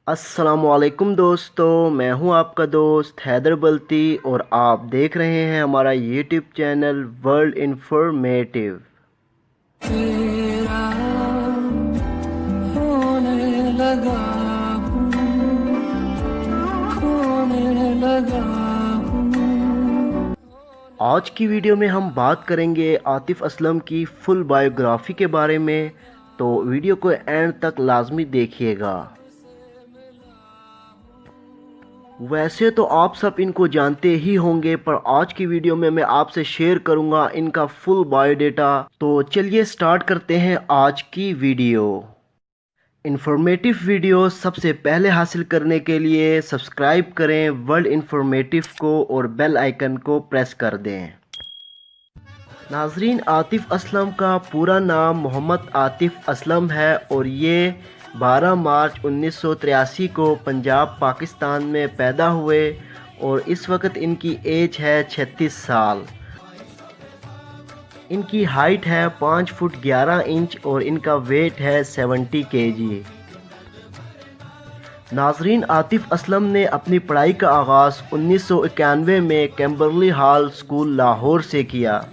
अस्सलामुअलैकुम दोस्तों, मैं हूं आपका दोस्त हैदर बल्ती और आप देख रहे हैं हमारा यूट्यूब चैनल वर्ल्ड इन्फॉर्मेटिव। तेरा होने लगा हूँ, खोने लगा हूँ। आज की वीडियो में हम बात करेंगे आतिफ असलम की फुल बायोग्राफी के बारे में, तो वीडियो को एंड तक लाजमी देखिएगा। वैसे तो आप सब इनको जानते ही होंगे, पर आज की वीडियो में मैं आपसे शेयर करूंगा इनका फुल बायोडेटा। तो चलिए स्टार्ट करते हैं आज की वीडियो। इन्फॉर्मेटिव वीडियो सबसे पहले हासिल करने के लिए सब्सक्राइब करें वर्ल्ड इन्फॉर्मेटिव को और बेल आइकन को प्रेस कर दें। नाजरीन, आतिफ असलम का पूरा नाम मोहम्मद आतिफ असलम है और ये 12 मार्च 1983 को पंजाब पाकिस्तान में पैदा हुए और इस वक्त इनकी एज है 36 साल। इनकी हाइट है 5 फुट 11 इंच और इनका वेट है 70 केजी। नाजरीन, आतिफ असलम ने अपनी पढ़ाई का आगाज़ 1991 में कैम्बरली हॉल स्कूल लाहौर से किया,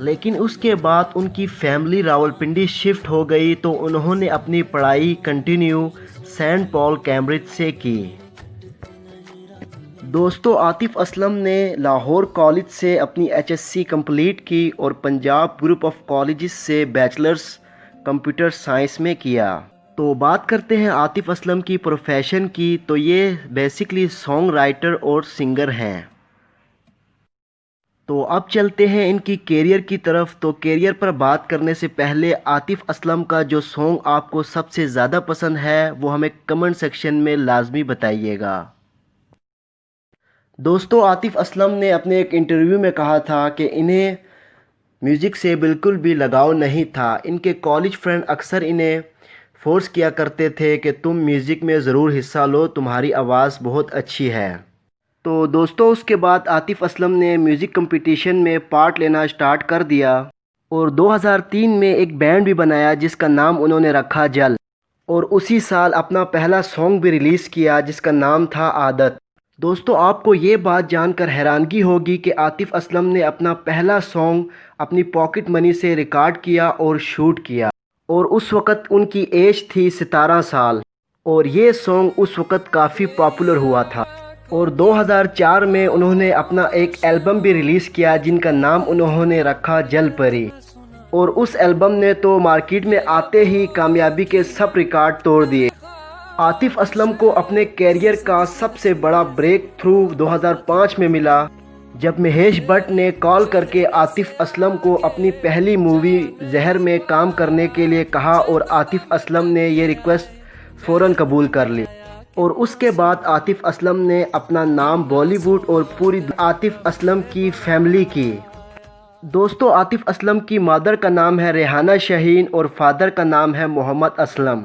लेकिन उसके बाद उनकी फैमिली रावलपिंडी शिफ्ट हो गई तो उन्होंने अपनी पढ़ाई कंटिन्यू सेंट पॉल कैम्ब्रिज से की। दोस्तों, आतिफ असलम ने लाहौर कॉलेज से अपनी HSC कंप्लीट की और पंजाब ग्रुप ऑफ कॉलेजेस से बैचलर्स कंप्यूटर साइंस में किया। तो बात करते हैं आतिफ असलम की प्रोफेशन की, तो ये बेसिकली सॉन्ग राइटर और सिंगर हैं। तो अब चलते हैं इनकी कैरियर की तरफ। तो कैरियर पर बात करने से पहले आतिफ असलम का जो सॉन्ग आपको सबसे ज़्यादा पसंद है वो हमें कमेंट सेक्शन में लाजमी बताइएगा। दोस्तों, आतिफ असलम ने अपने एक इंटरव्यू में कहा था कि इन्हें म्यूज़िक से बिल्कुल भी लगाव नहीं था। इनके कॉलेज फ्रेंड अक्सर इन्हें फोर्स किया करते थे कि तुम म्यूज़िक में ज़रूर हिस्सा लो, तुम्हारी आवाज़ बहुत अच्छी है। तो दोस्तों, उसके बाद आतिफ असलम ने म्यूज़िक कंपटीशन में पार्ट लेना स्टार्ट कर दिया और 2003 में एक बैंड भी बनाया जिसका नाम उन्होंने रखा जल, और उसी साल अपना पहला सॉन्ग भी रिलीज़ किया जिसका नाम था आदत। दोस्तों, आपको ये बात जानकर हैरानगी होगी कि आतिफ असलम ने अपना पहला सॉन्ग अपनी पॉकेट मनी से रिकॉर्ड किया और शूट किया, और उस वक़्त उनकी एज थी 17 साल, और ये सॉन्ग उस वक़्त काफ़ी पॉपुलर हुआ था। और 2004 में उन्होंने अपना एक एल्बम भी रिलीज़ किया जिनका नाम उन्होंने रखा जल परी, और उस एल्बम ने तो मार्केट में आते ही कामयाबी के सब रिकॉर्ड तोड़ दिए। आतिफ असलम को अपने कैरियर का सबसे बड़ा ब्रेक थ्रू 2005 में मिला जब महेश भट्ट ने कॉल करके आतिफ असलम को अपनी पहली मूवी जहर में काम करने के लिए कहा, और आतिफ असलम ने ये रिक्वेस्ट फ़ौरन कबूल कर ली, और उसके बाद आतिफ असलम ने अपना नाम बॉलीवुड और पूरी आतिफ असलम की फैमिली की। दोस्तों, आतिफ असलम की मदर का नाम है रेहाना शाहीन और फादर का नाम है मोहम्मद असलम।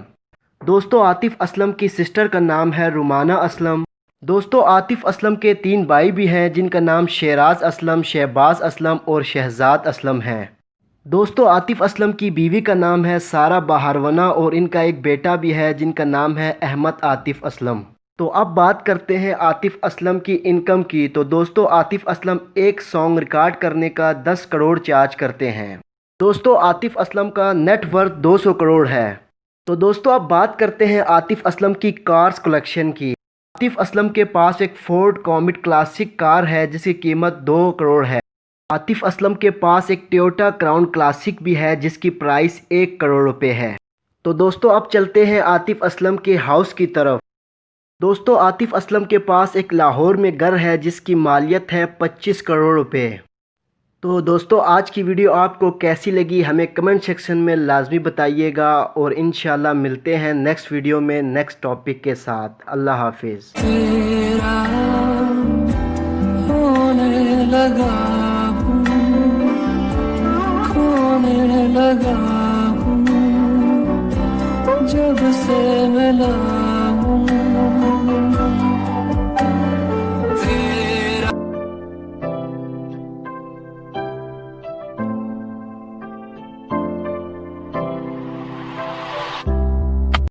दोस्तों, आतिफ असलम की सिस्टर का नाम है रुमाना असलम। दोस्तों, आतिफ असलम के 3 भाई भी हैं जिनका नाम शेराज असलम, शहबाज असलम और शहजाद असलम है। दोस्तों, आतिफ असलम की बीवी का नाम है सारा बहारवना और इनका एक बेटा भी है जिनका नाम है अहमद आतिफ असलम। तो अब बात करते हैं आतिफ असलम की इनकम की। तो दोस्तों, आतिफ असलम एक सॉन्ग रिकॉर्ड करने का 10 करोड़ चार्ज करते हैं। दोस्तों, आतिफ असलम का नेट वर्थ 200 करोड़ है। तो दोस्तों, अब बात करते हैं आतिफ असलम की कार्स कलेक्शन की। आतिफ असलम के पास एक फोर्ड कॉमेट क्लासिक कार है जिसकी कीमत 2 करोड़ है। आतिफ असलम के पास एक टोयोटा क्राउन क्लासिक भी है जिसकी प्राइस 1 करोड़ रुपए है। तो दोस्तों, अब चलते हैं आतिफ असलम के हाउस की तरफ। दोस्तों, आतिफ असलम के पास एक लाहौर में घर है जिसकी मालियत है 25 करोड़ रुपए। तो दोस्तों, आज की वीडियो आपको कैसी लगी हमें कमेंट सेक्शन में लाजमी बताइएगा, और इंशाल्लाह मिलते हैं नेक्स्ट वीडियो में नेक्स्ट टॉपिक के साथ। अल्लाह हाफिज़। तेरा होने लगा हूँ, खोने लगा हूँ, जब से मिला हूँ।